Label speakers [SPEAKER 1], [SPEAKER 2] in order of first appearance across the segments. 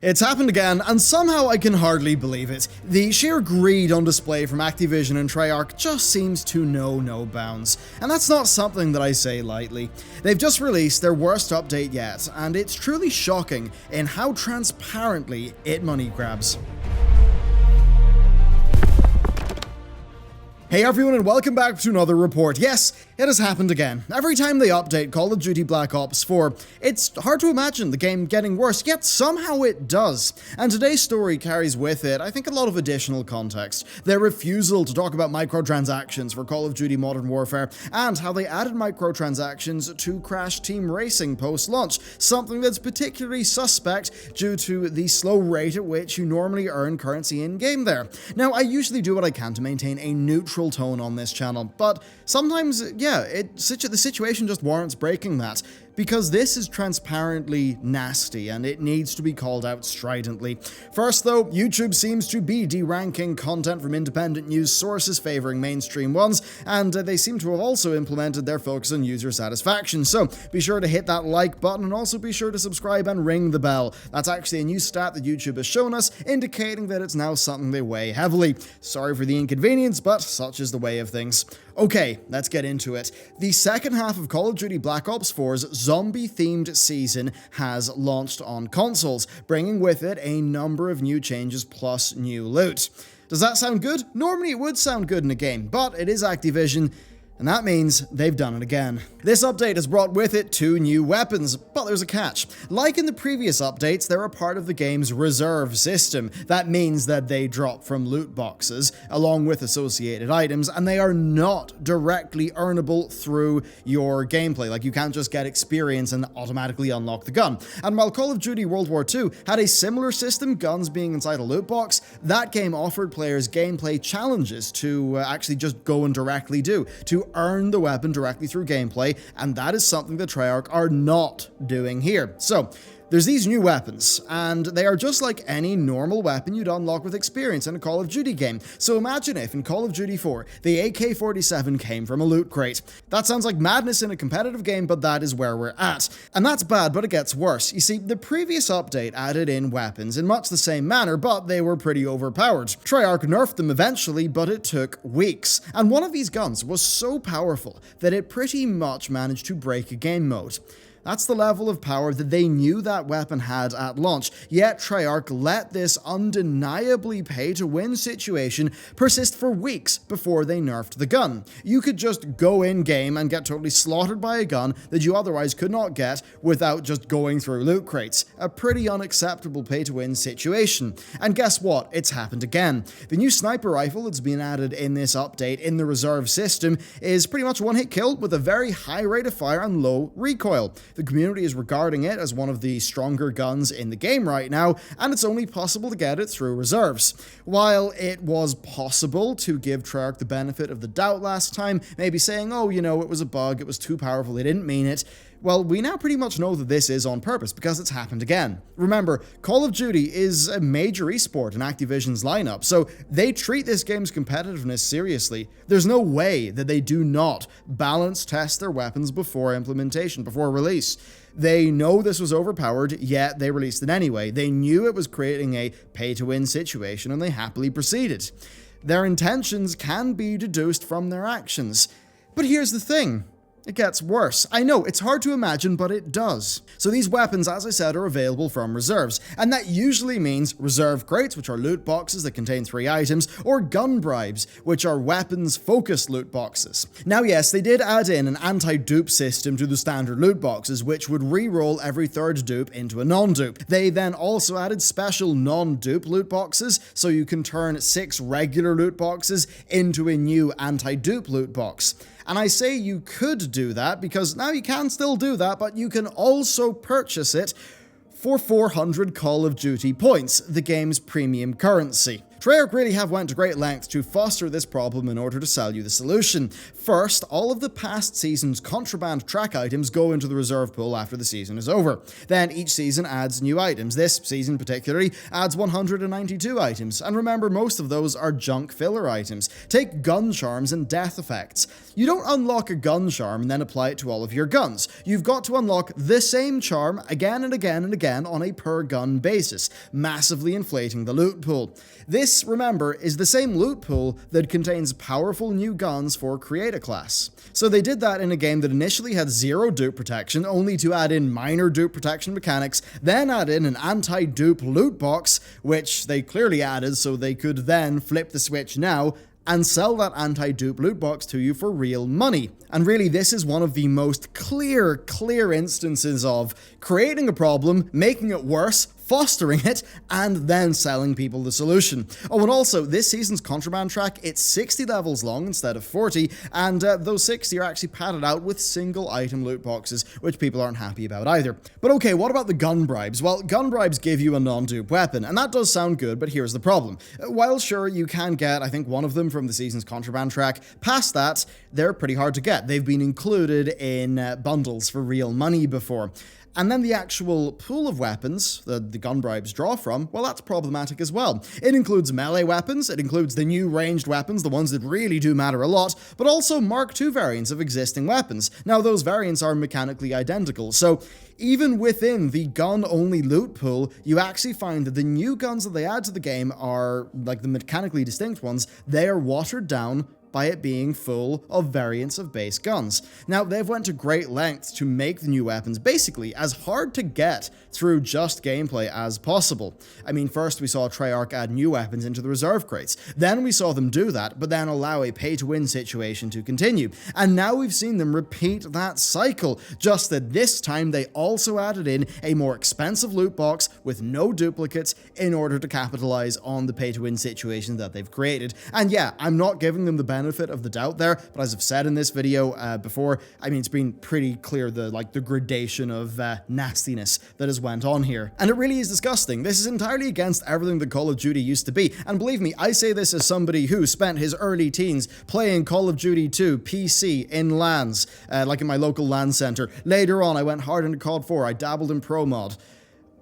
[SPEAKER 1] It's happened again, and somehow I can hardly believe it. The sheer greed on display from Activision and Treyarch just seems to know no bounds. And that's not something that I say lightly. They've just released their worst update yet, and it's truly shocking in how transparently it money grabs. Hey everyone, and welcome back to another report. Yes, it has happened again. Every time they update Call of Duty Black Ops 4, it's hard to imagine the game getting worse, yet somehow it does. And today's story carries with it, I think, a lot of additional context. Their refusal to talk about microtransactions for Call of Duty Modern Warfare, and how they added microtransactions to Crash Team Racing post-launch, something that's particularly suspect due to the slow rate at which you normally earn currency in-game there. Now, I usually do what I can to maintain a neutral tone on this channel, but sometimes, the situation just warrants breaking that, because this is transparently nasty and it needs to be called out stridently. First though, YouTube seems to be deranking content from independent news sources, favoring mainstream ones, and they seem to have also implemented their focus on user satisfaction. So be sure to hit that like button, and also be sure to subscribe and ring the bell. That's actually a new stat that YouTube has shown us, indicating that it's now something they weigh heavily. Sorry for the inconvenience, but such is the way of things. Okay, let's get into it. The second half of Call of Duty Black Ops 4's zombie-themed season has launched on consoles, bringing with it a number of new changes plus new loot. Does that sound good? Normally it would sound good in a game, but it is Activision, and that means they've done it again. This update has brought with it 2 new weapons, but there's a catch. Like in the previous updates, they're a part of the game's reserve system. That means that they drop from loot boxes, along with associated items, and they are not directly earnable through your gameplay. Like, you can't just get experience and automatically unlock the gun. And while Call of Duty World War II had a similar system, guns being inside a loot box, that game offered players gameplay challenges to actually just go and directly do, to earn the weapon directly through gameplay, and that is something that Treyarch are not doing here. So, there's these new weapons, and they are just like any normal weapon you'd unlock with experience in a Call of Duty game. So imagine if in Call of Duty 4, the AK-47 came from a loot crate. That sounds like madness in a competitive game, but that is where we're at. And that's bad, but it gets worse. You see, the previous update added in weapons in much the same manner, but they were pretty overpowered. Treyarch nerfed them eventually, but it took weeks. And one of these guns was so powerful that it pretty much managed to break a game mode. That's the level of power that they knew that weapon had at launch, yet Treyarch let this undeniably pay-to-win situation persist for weeks before they nerfed the gun. You could just go in-game and get totally slaughtered by a gun that you otherwise could not get without just going through loot crates. A pretty unacceptable pay-to-win situation. And guess what? It's happened again. The new sniper rifle that's been added in this update in the reserve system is pretty much a one-hit kill with a very high rate of fire and low recoil. The community is regarding it as one of the stronger guns in the game right now, and it's only possible to get it through reserves. While it was possible to give Treyarch the benefit of the doubt last time, maybe saying, oh, you know, it was a bug, it was too powerful, they didn't mean it, well, we now pretty much know that this is on purpose, because it's happened again. Remember, Call of Duty is a major esport in Activision's lineup, so they treat this game's competitiveness seriously. There's no way that they do not balance test their weapons before implementation, before release. They know this was overpowered, yet they released it anyway. They knew it was creating a pay-to-win situation, and they happily proceeded. Their intentions can be deduced from their actions. But here's the thing. It gets worse. I know, it's hard to imagine, but it does. So these weapons, as I said, are available from reserves, and that usually means reserve crates, which are loot boxes that contain 3 items, or gun bribes, which are weapons-focused loot boxes. Now yes, they did add in an anti-dupe system to the standard loot boxes, which would re-roll every 3rd dupe into a non-dupe. They then also added special non-dupe loot boxes, so you can turn 6 regular loot boxes into a new anti-dupe loot box. And I say you could do that because now you can still do that, but you can also purchase it for 400 Call of Duty points, the game's premium currency. Treyarch really have went to great lengths to foster this problem in order to sell you the solution. First, all of the past season's contraband track items go into the reserve pool after the season is over. Then each season adds new items. This season particularly adds 192 items, and remember, most of those are junk filler items. Take gun charms and death effects. You don't unlock a gun charm and then apply it to all of your guns. You've got to unlock the same charm again and again and again on a per gun basis, massively inflating the loot pool. This, remember, is the same loot pool that contains powerful new guns for Creator class. So they did that in a game that initially had zero dupe protection, only to add in minor dupe protection mechanics, then add in an anti-dupe loot box, which they clearly added so they could then flip the switch now and sell that anti-dupe loot box to you for real money. And really, this is one of the most clear instances of creating a problem, making it worse, fostering it, and then selling people the solution. Oh, and also, this season's contraband track, it's 60 levels long instead of 40, and those 60 are actually padded out with single item loot boxes, which people aren't happy about either. But okay, what about the gun bribes? Well, gun bribes give you a non-dupe weapon, and that does sound good, but here's the problem. While sure, you can get, I think, one of them from the season's contraband track, past that, they're pretty hard to get. They've been included in bundles for real money before. And then the actual pool of weapons that the gun bribes draw from, well, that's problematic as well. It includes melee weapons, it includes the new ranged weapons, the ones that really do matter a lot, but also Mark II variants of existing weapons. Now, those variants are mechanically identical, so even within the gun-only loot pool, you actually find that the new guns that they add to the game are, like the mechanically distinct ones, they are watered down by it being full of variants of base guns. Now, they've went to great lengths to make the new weapons basically as hard to get through just gameplay as possible. I mean, first we saw Treyarch add new weapons into the reserve crates, then we saw them do that, but then allow a pay-to-win situation to continue, and now we've seen them repeat that cycle, just that this time they also added in a more expensive loot box with no duplicates in order to capitalize on the pay-to-win situation that they've created. And yeah, I'm not giving them the benefit of the doubt there, but as I've said in this video before, I mean, it's been pretty clear the gradation of nastiness that has went on here. And it really is disgusting. This is entirely against everything that Call of Duty used to be. And believe me, I say this as somebody who spent his early teens playing Call of Duty 2 PC in LANs, like in my local LAN center. Later on, I went hard into CoD 4, I dabbled in Pro Mod.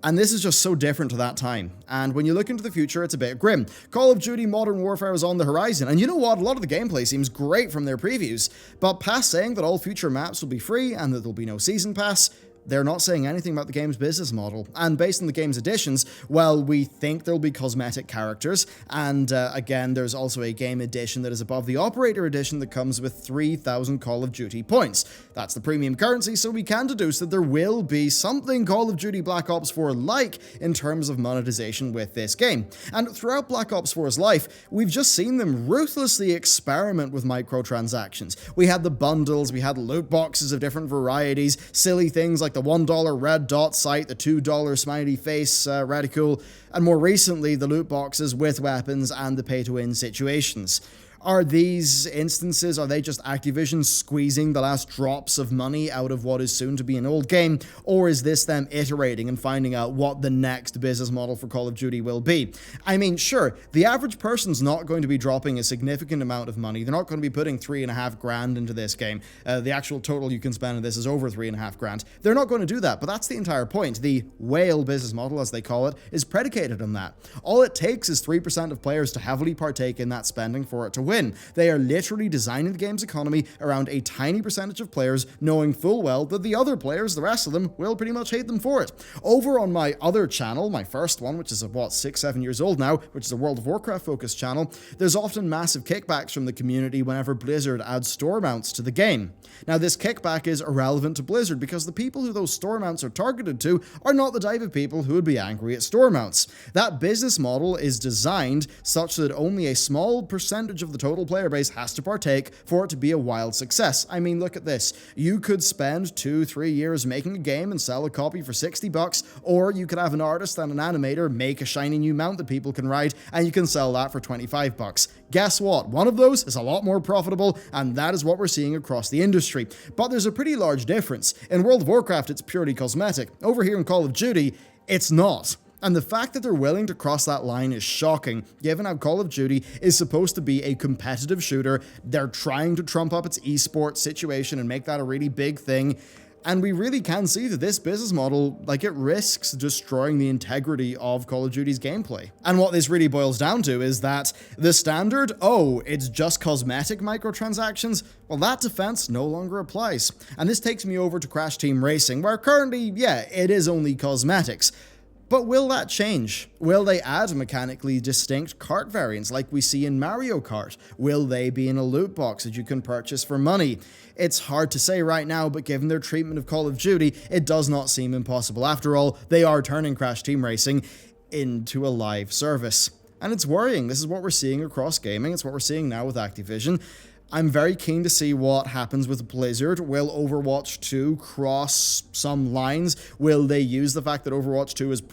[SPEAKER 1] And this is just so different to that time. And when you look into the future, it's a bit grim. Call of Duty Modern Warfare is on the horizon, and you know what? A lot of the gameplay seems great from their previews, but past saying that all future maps will be free and that there'll be no season pass, they're not saying anything about the game's business model. And based on the game's additions, well, we think there'll be cosmetic characters, and again, there's also a game edition that is above the Operator Edition that comes with 3,000 Call of Duty points. That's the premium currency, so we can deduce that there will be something Call of Duty Black Ops 4 like in terms of monetization with this game. And throughout Black Ops 4's life, we've just seen them ruthlessly experiment with microtransactions. We had the bundles, we had loot boxes of different varieties, silly things like the $1 red dot site, the $2 smiley face reticle, and more recently the loot boxes with weapons and the pay-to-win situations. Are these instances, are they just Activision squeezing the last drops of money out of what is soon to be an old game, or is this them iterating and finding out what the next business model for Call of Duty will be? I mean, sure, the average person's not going to be dropping a significant amount of money. They're not going to be putting $3.5 grand into this game. The actual total you can spend on this is over $3.5 grand. They're not going to do that, but that's the entire point. The whale business model, as they call it, is predicated on that. All it takes is 3% of players to heavily partake in that spending for it to win. They are literally designing the game's economy around a tiny percentage of players, knowing full well that the other players, the rest of them, will pretty much hate them for it. Over on my other channel, my first one, which is what, 6-7 years old now, which is a World of Warcraft focused channel, there's often massive kickbacks from the community whenever Blizzard adds store mounts to the game. Now, this kickback is irrelevant to Blizzard because the people who those store mounts are targeted to are not the type of people who would be angry at store mounts. That business model is designed such that only a small percentage of the total player base has to partake for it to be a wild success. I mean, look at this. You could spend 2-3 years making a game and sell a copy for $60, or you could have an artist and an animator make a shiny new mount that people can ride, and you can sell that for $25. Guess what? One of those is a lot more profitable, and that is what we're seeing across the industry. But there's a pretty large difference. In World of Warcraft, it's purely cosmetic. Over here in Call of Duty, it's not. And the fact that they're willing to cross that line is shocking, given how Call of Duty is supposed to be a competitive shooter. They're trying to trump up its esports situation and make that a really big thing. And we really can see that this business model, it risks destroying the integrity of Call of Duty's gameplay. And what this really boils down to is that the standard, it's just cosmetic microtransactions, well, that defense no longer applies. And this takes me over to Crash Team Racing, where currently, it is only cosmetics. But will that change? Will they add mechanically distinct kart variants like we see in Mario Kart? Will they be in a loot box that you can purchase for money? It's hard to say right now, but given their treatment of Call of Duty, it does not seem impossible. After all, they are turning Crash Team Racing into a live service. And it's worrying. This is what we're seeing across gaming. It's what we're seeing now with Activision. I'm very keen to see what happens with Blizzard. Will Overwatch 2 cross some lines? Will they use the fact that Overwatch 2 is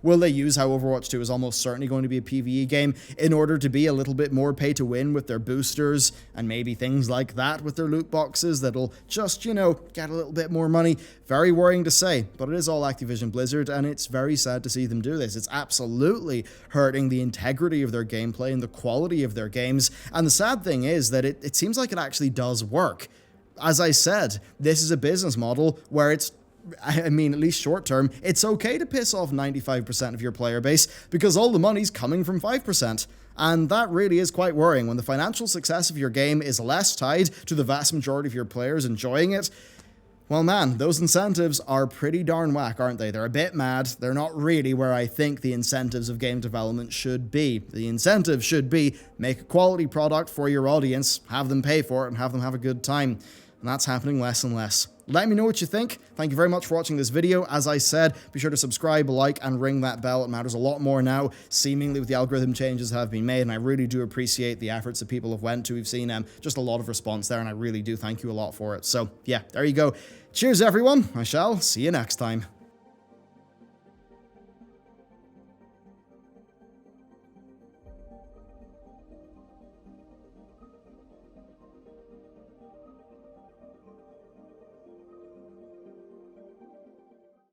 [SPEAKER 1] will they use how Overwatch 2 is almost certainly going to be a PvE game in order to be a little bit more pay to win with their boosters and maybe things like that with their loot boxes that'll just, get a little bit more money? Very worrying to say, but it is all Activision Blizzard, and it's very sad to see them do this. It's absolutely hurting the integrity of their gameplay and the quality of their games. And the sad thing is that it seems like it actually does work. As I said, this is a business model where at least short term, it's okay to piss off 95% of your player base because all the money's coming from 5%. And that really is quite worrying. When the financial success of your game is less tied to the vast majority of your players enjoying it, well, man, those incentives are pretty darn whack, aren't they? They're a bit mad. They're not really where I think the incentives of game development should be. The incentive should be make a quality product for your audience, have them pay for it, and have them have a good time. And that's happening less and less. Let me know what you think. Thank you very much for watching this video. As I said, be sure to subscribe, like, and ring that bell. It matters a lot more now, seemingly with the algorithm changes that have been made, and I really do appreciate the efforts that people have went to. We've seen just a lot of response there, and I really do thank you a lot for it. So, yeah, there you go. Cheers, everyone. I shall see you next time.